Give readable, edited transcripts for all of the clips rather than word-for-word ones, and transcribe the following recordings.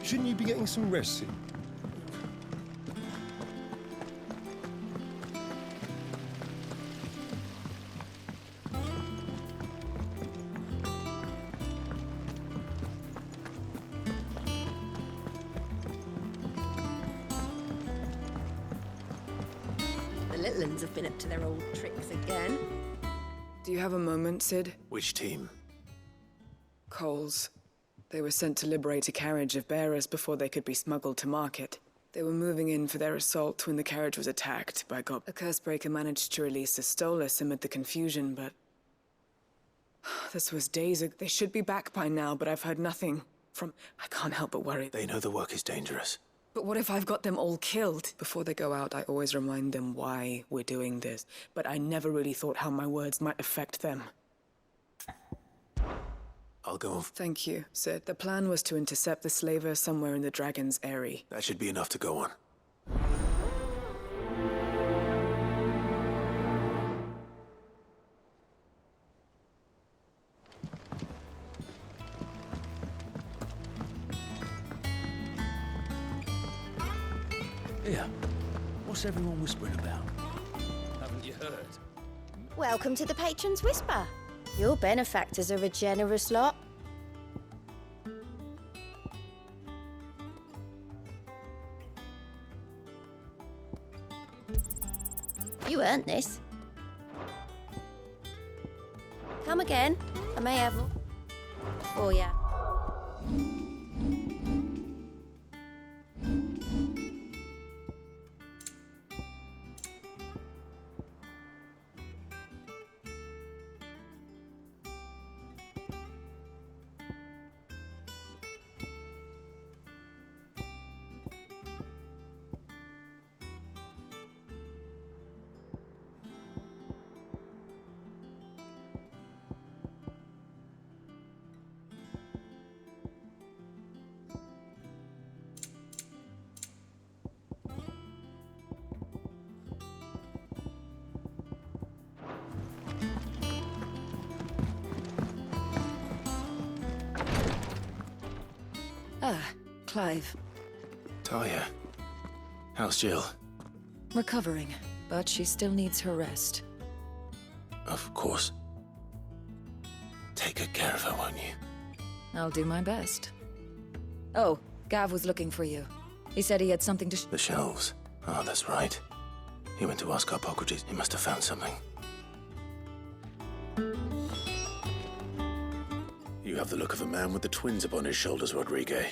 Shouldn't you be getting some rest soon? The little uns have been up to their old tricks again. Do you have a moment, Sid? Which team? Coles. They were sent to liberate a carriage of bearers before they could be smuggled to market. They were moving in for their assault when the carriage was attacked by a cursebreaker managed to release a stolus amid the confusion, but... This was days ago. They should be back by now, but I've heard nothing from... I can't help but worry. They know the work is dangerous. But what if I've got them all killed? Before they go out, I always remind them why we're doing this, but I never really thought how my words might affect them. I'll go. Thank you, Sid. The plan was to intercept the slaver somewhere in the Dragon's Eyrie. That should be enough to go on. Here, what's everyone whispering about? Haven't you heard? Welcome to the Patron's Whisper. Your benefactors are a generous lot. You earned this. Come again. I may have for ya. Ah, Clive. Talia. How's Jill? Recovering, but she still needs her rest. Of course. Take good care of her, won't you? I'll do my best. Oh, Gav was looking for you. He said he had something to The shelves. Oh, that's right. He went to ask Hippocrates. He must have found something. You have the look of a man with the twins upon his shoulders, Rodrigue. I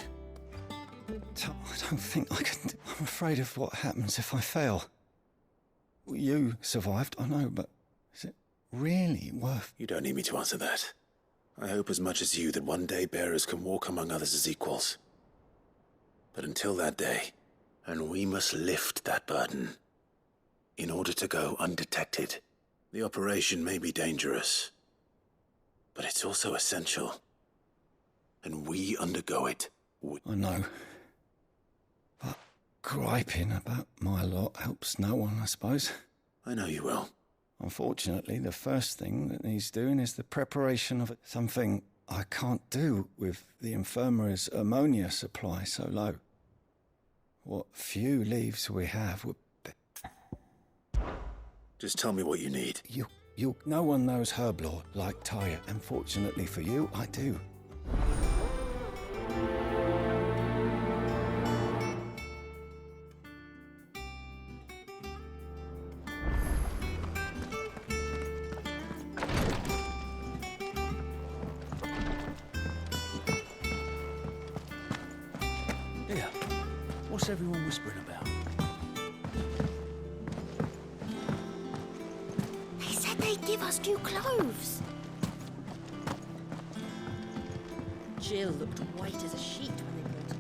don't think I can... I'm afraid of what happens if I fail. You survived, I know, but is it really worth... You don't need me to answer that. I hope as much as you that one day bearers can walk among others as equals. But until that day, and we must lift that burden, in order to go undetected. The operation may be dangerous, but it's also essential. And we undergo it. I know. But griping about my lot helps no one, I suppose. I know you will. Unfortunately, the first thing that needs doing is the preparation of something I can't do with the infirmary's ammonia supply so low. What few leaves we have would be... Just tell me what you need. No one knows herb lore like Tyre, and fortunately for you, I do. Here, what's everyone whispering about? They said they'd give us new clothes. Jill looked white as a sheet when they brought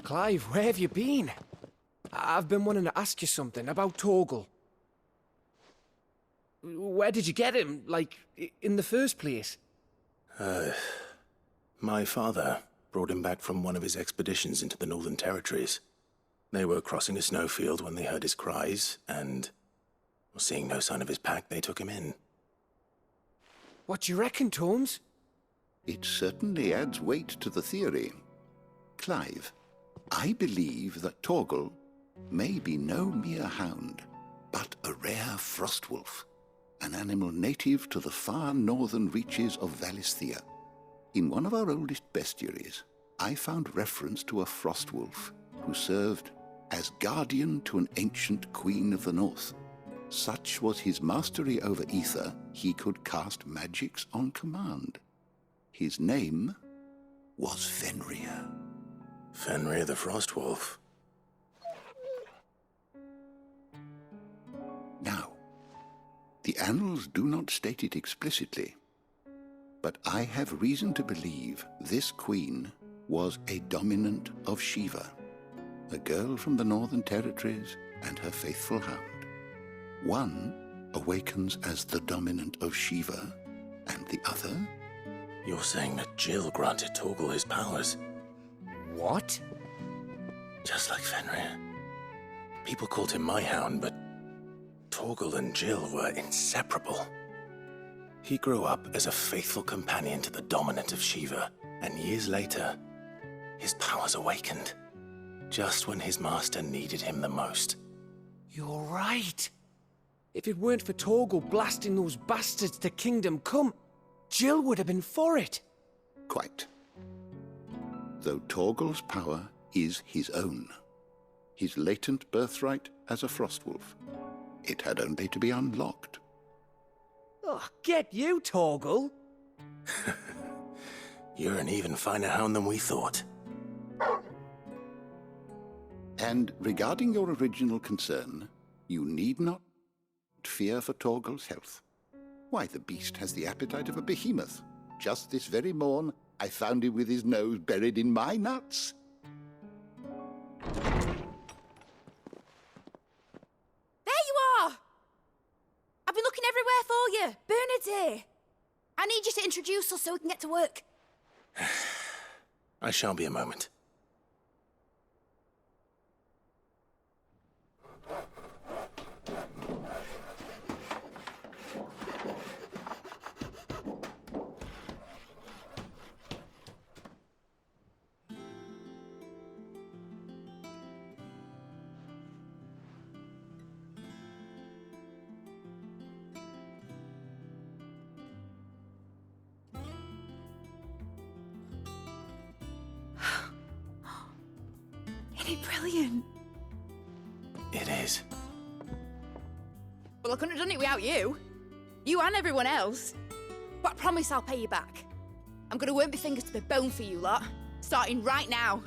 Clive, where have you been? I've been wanting to ask you something about Torgal. Where did you get him, like, in the first place? My father brought him back from one of his expeditions into the Northern Territories. They were crossing a snowfield when they heard his cries, and, seeing no sign of his pack, they took him in. What do you reckon, Torms? It certainly adds weight to the theory. Clive, I believe that Torgal may be no mere hound, but a rare frostwolf, an animal native to the far northern reaches of Valisthea. In one of our oldest bestiaries, I found reference to a frostwolf who served as guardian to an ancient queen of the north. Such was his mastery over ether, he could cast magics on command. His name was Fenrir. Fenrir the Frostwolf. Now, the annals do not state it explicitly, but I have reason to believe this queen was a dominant of Shiva, a girl from the Northern Territories and her faithful hound. One awakens as the dominant of Shiva, and the other? You're saying that Jill granted Torgal his powers? What? Just like Fenrir. People called him my hound, but Torgal and Jill were inseparable. He grew up as a faithful companion to the dominant of Shiva, and years later, his powers awakened, just when his master needed him the most. You're right. If it weren't for Torgal blasting those bastards to Kingdom Come, Jill would have been for it. Quite. Though Torgal's power is his own, his latent birthright as a Frostwolf. It had only to be unlocked. Oh, get you, Torgal! You're an even finer hound than we thought. And regarding your original concern, you need not fear for Torgal's health. Why, the beast has the appetite of a behemoth. Just this very morn, I found him with his nose buried in my nuts. There you are! I've been looking everywhere for you. Bernard's here. I need you to introduce us so we can get to work. I shall be a moment. Isn't it brilliant? It is. Well, I couldn't have done it without you. You and everyone else. But I promise I'll pay you back. I'm gonna work my fingers to the bone for you lot, starting right now.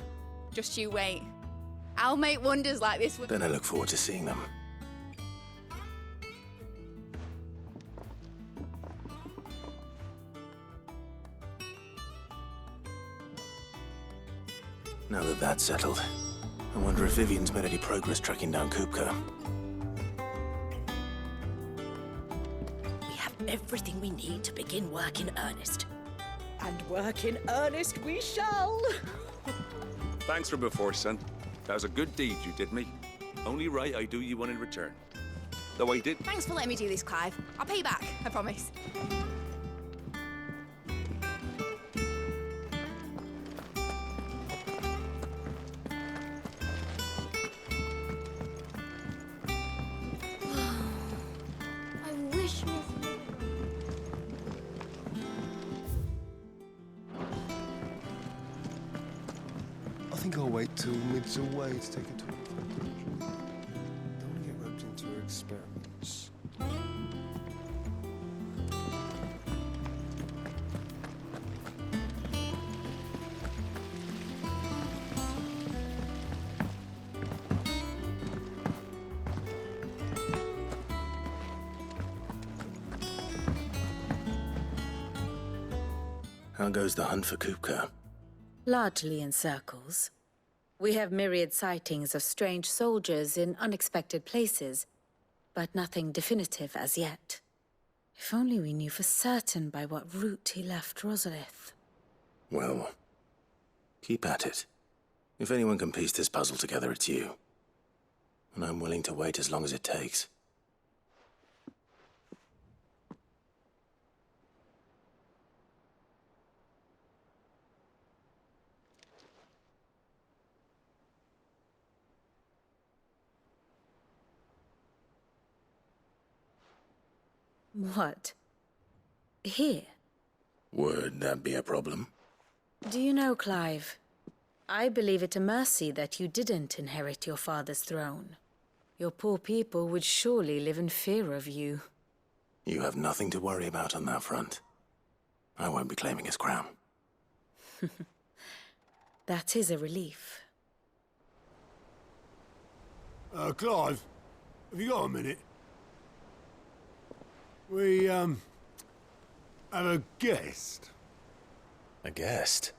Just you wait. I'll make wonders like this with... Then I look forward to seeing them. Now that that's settled, I wonder if Vivian's made any progress tracking down Kupka. We have everything we need to begin work in earnest. And work in earnest we shall. Thanks for before, son. That was a good deed you did me. Only right I do you one in return. Though I did... Thanks for letting me do this, Clive. I'll pay you back, I promise. I wish I think I'll wait till mid's away to take a tour. Don't want to get roped into her experiments. How goes the hunt for Kupka? Largely in circles. We have myriad sightings of strange soldiers in unexpected places, but nothing definitive as yet. If only we knew for certain by what route he left Rosalith. Well, keep at it. If anyone can piece this puzzle together, it's you. and I'm willing to wait as long as it takes. What? Here? Would that be a problem? Do you know, Clive, I believe it a mercy that you didn't inherit your father's throne. Your poor people would surely live in fear of you. You have nothing to worry about on that front. I won't be claiming his crown. That is a relief. Clive, have you got a minute? We, have a guest. A guest?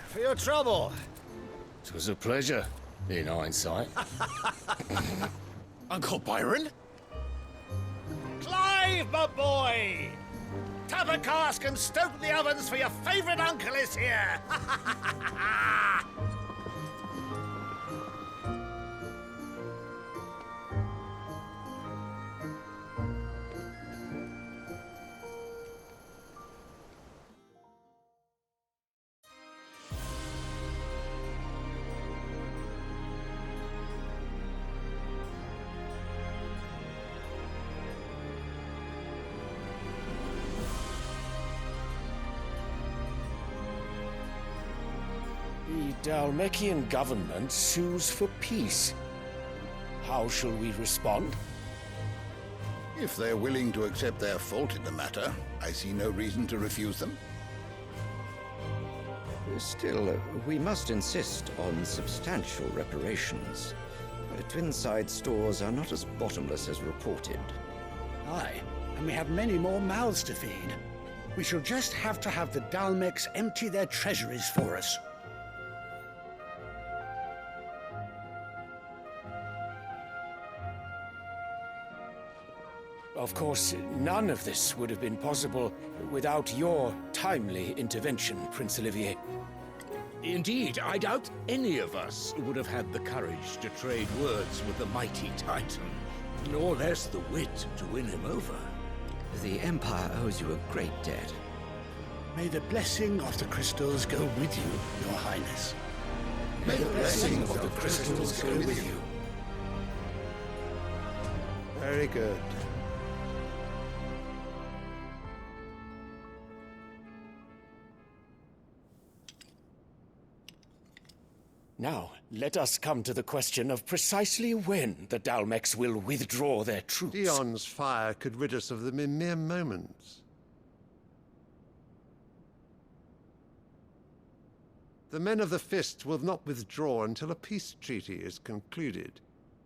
For your trouble. It was a pleasure, in hindsight. Uncle Byron? Clive, my boy! Tap a cask and stoke the ovens, for your favourite uncle is here! The Dalmekian government sues for peace. How shall we respond? If they're willing to accept their fault in the matter, I see no reason to refuse them. Still, we must insist on substantial reparations. Twinside stores are not as bottomless as reported. Aye, and we have many more mouths to feed. We shall just have to have the Dalmecs empty their treasuries for us. Of course, none of this would have been possible without your timely intervention, Prince Olivier. Indeed, I doubt any of us would have had the courage to trade words with the mighty Titan, nor less the wit to win him over. The Empire owes you a great debt. May the blessing of the crystals go with you, Your Highness. May the blessing of the crystals go with you. Very good. Now, let us come to the question of precisely when the Dalmecs will withdraw their troops. Dion's fire could rid us of them in mere moments. The men of the Fist will not withdraw until a peace treaty is concluded.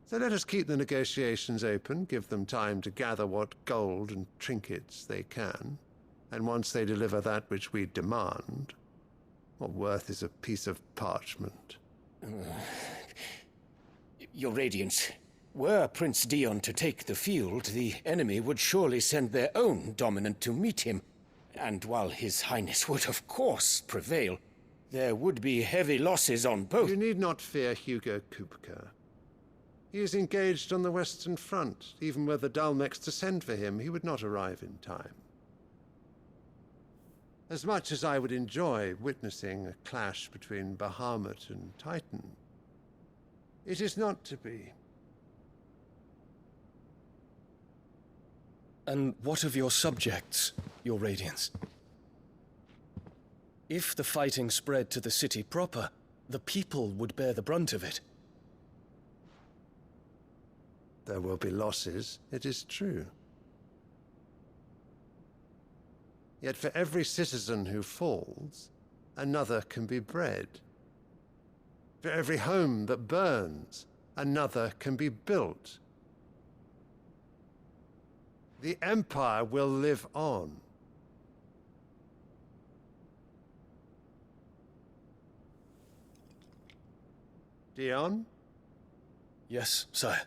So let us keep the negotiations open, give them time to gather what gold and trinkets they can. And once they deliver that which we demand, what worth is a piece of parchment? Your Radiance, were Prince Dion to take the field, the enemy would surely send their own dominant to meet him. And while His Highness would of course prevail, there would be heavy losses on both. You need not fear Hugo Kupka. He is engaged on the Western Front. Even were the Dalmecs to send for him, he would not arrive in time. As much as I would enjoy witnessing a clash between Bahamut and Titan, it is not to be. And what of your subjects, Your Radiance? If the fighting spread to the city proper, the people would bear the brunt of it. There will be losses, it is true. Yet for every citizen who falls, another can be bred. For every home that burns, another can be built. The Empire will live on. Dion? Yes, sire.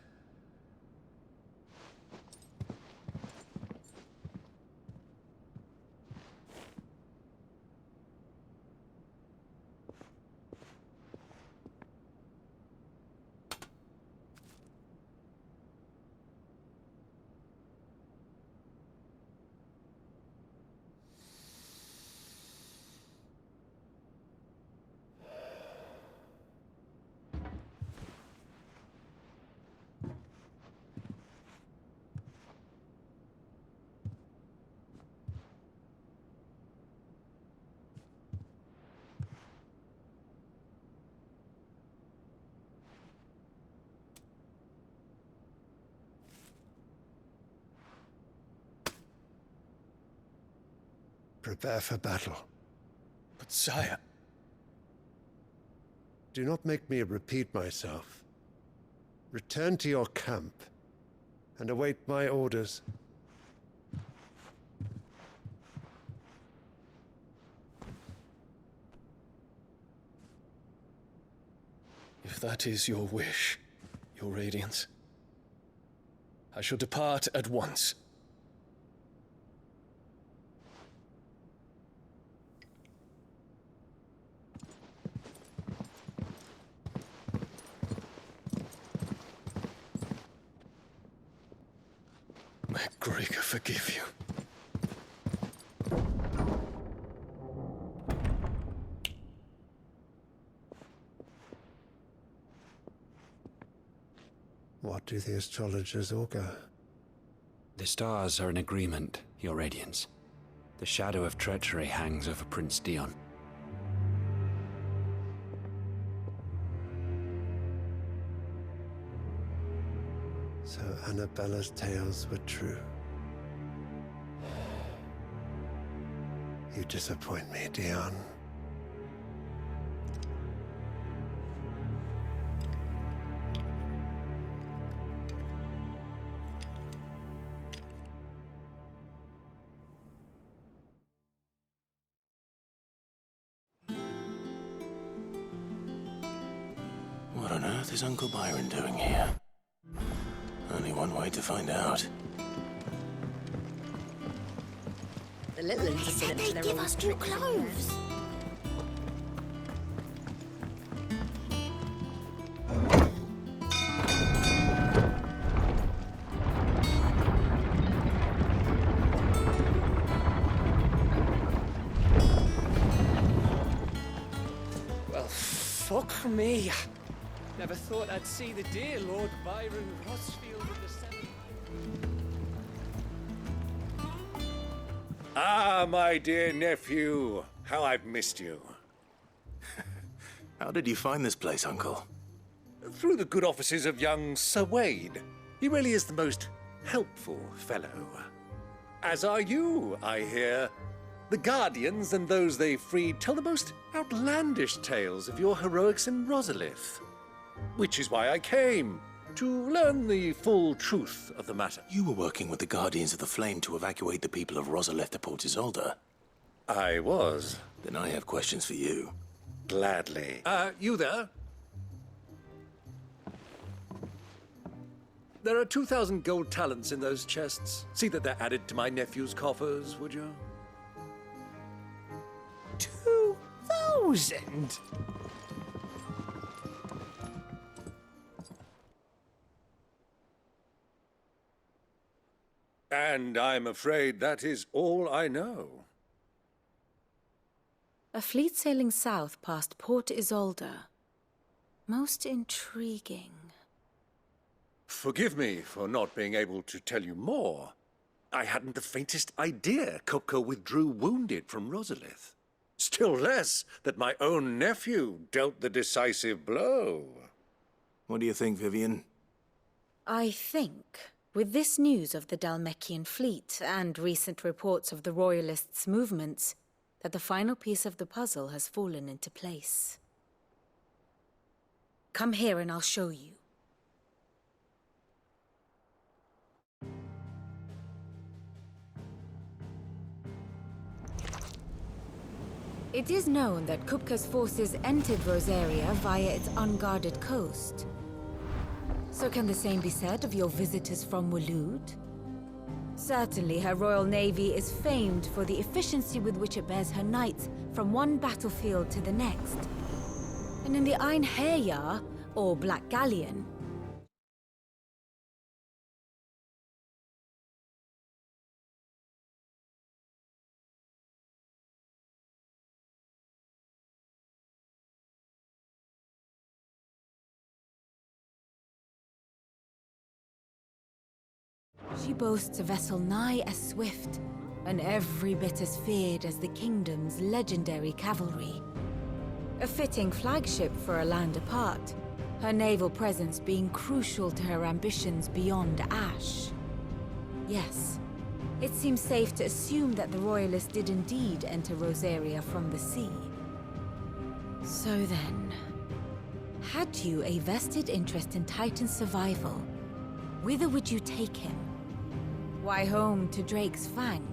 Prepare for battle. But sire... Do not make me repeat myself. Return to your camp and await my orders. If that is your wish, your Radiance, I shall depart at once. May Gregor forgive you. What do the astrologers augur? The stars are in agreement, Your Radiance. The shadow of treachery hangs over Prince Dion. So Annabella's tales were true. You disappoint me, Dion. What on earth is Uncle Byron doing here? Only one way to find out. The little ones are still into their Give us new clothes. Well, fuck me. Never thought I'd see the dear Lord Byron Rossfield of the Seven. Ah, my dear nephew. How I've missed you. How did you find this place, Uncle? Through the good offices of young Sir Wade. He really is the most helpful fellow. As are you, I hear. The Guardians and those they freed tell the most outlandish tales of your heroics in Rosalith. Which is why I came, to learn the full truth of the matter. You were working with the Guardians of the Flame to evacuate the people of Rosalith to Port Isolde. I was. Then I have questions for you. Gladly. You there? There are 2,000 gold talents in those chests. See that they're added to my nephew's coffers, would you? 2,000? And I'm afraid that is all I know. A fleet sailing south past Port Isolde. Most intriguing. Forgive me for not being able to tell you more. I hadn't the faintest idea Kopko withdrew wounded from Rosalith. Still less that my own nephew dealt the decisive blow. What do you think, Vivian? I think, with this news of the Dhalmekian fleet and recent reports of the Royalists' movements, that the final piece of the puzzle has fallen into place. Come here and I'll show you. It is known that Kupka's forces entered Rosaria via its unguarded coast. So can the same be said of your visitors from Waloed? Certainly, her royal navy is famed for the efficiency with which it bears her knights from one battlefield to the next. And in the Ein Herjar, or Black Galleon, she boasts a vessel nigh as swift, and every bit as feared as the kingdom's legendary cavalry. A fitting flagship for a land apart, her naval presence being crucial to her ambitions beyond Ash. Yes, it seems safe to assume that the Royalists did indeed enter Rosaria from the sea. So then, had you a vested interest in Titan's survival, whither would you take him? Why, home to Drake's Fang,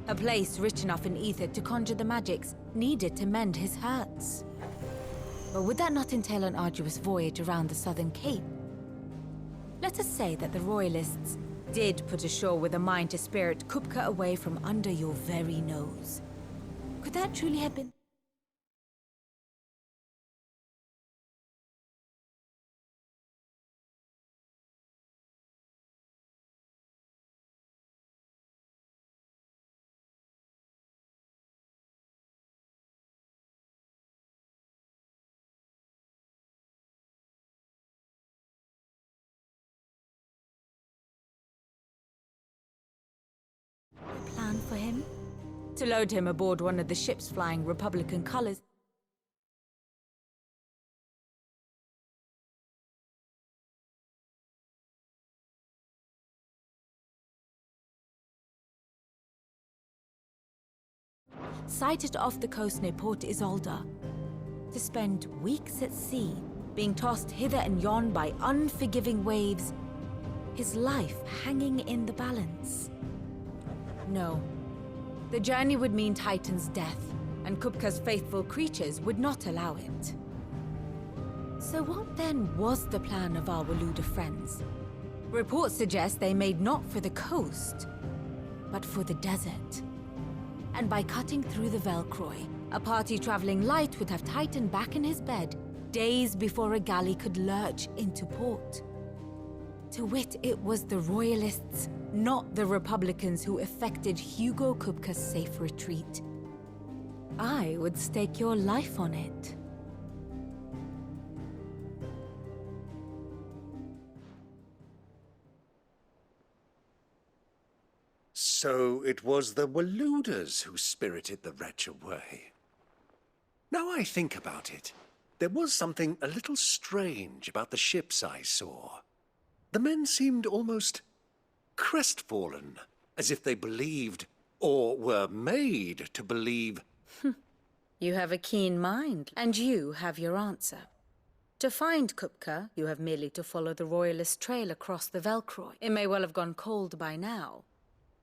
a place rich enough in ether to conjure the magics needed to mend his hurts. But would that not entail an arduous voyage around the Southern Cape? Let us say that the Royalists did put ashore with a mind to spirit Kupka away from under your very nose. Could that truly have been... a plan for him? To load him aboard one of the ships flying Republican colors? Sighted off the coast near Port Isolde, to spend weeks at sea, being tossed hither and yon by unforgiving waves, his life hanging in the balance. No. The journey would mean Titan's death, and Kupka's faithful creatures would not allow it. So what then was the plan of our Waluda friends? Reports suggest they made not for the coast, but for the desert. And by cutting through the Velcroy, a party traveling light would have Titan back in his bed days before a galley could lurch into port. To wit, it was the Royalists, not the Republicans, who effected Hugo Kupka's safe retreat. I would stake your life on it. So it was the Waluders who spirited the wretch away. Now I think about it, there was something a little strange about the ships I saw. The men seemed almost crestfallen, as if they believed, or were made to believe. You have a keen mind, and you have your answer. To find Kupka, you have merely to follow the Royalist trail across the Velcroy. It may well have gone cold by now,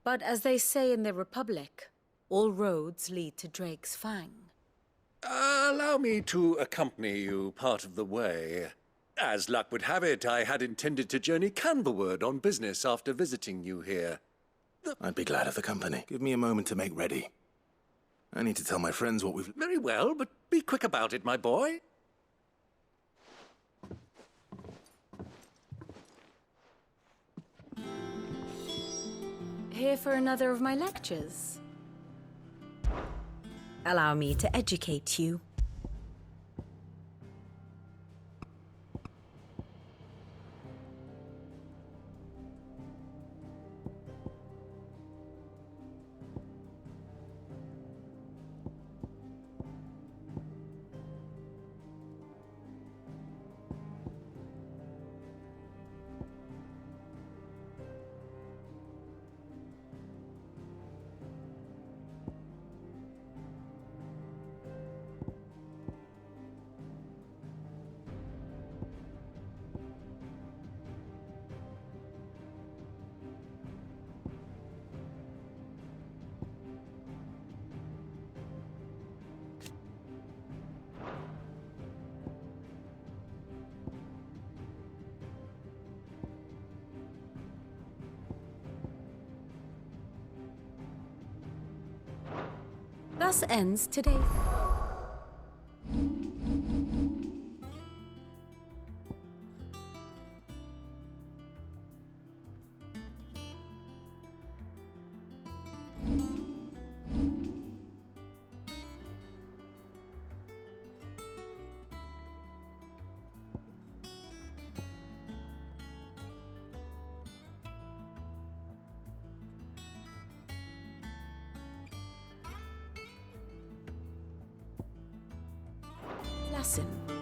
but as they say in the Republic, all roads lead to Drake's Fang. Allow me to accompany you part of the way. As luck would have it, I had intended to journey Canberward on business after visiting you here. I'd be glad of the company. Give me a moment to make ready. I need to tell my friends what we've... Very well, but be quick about it, my boy. Here for another of my lectures? Allow me to educate you. Thus ends today. Lesson.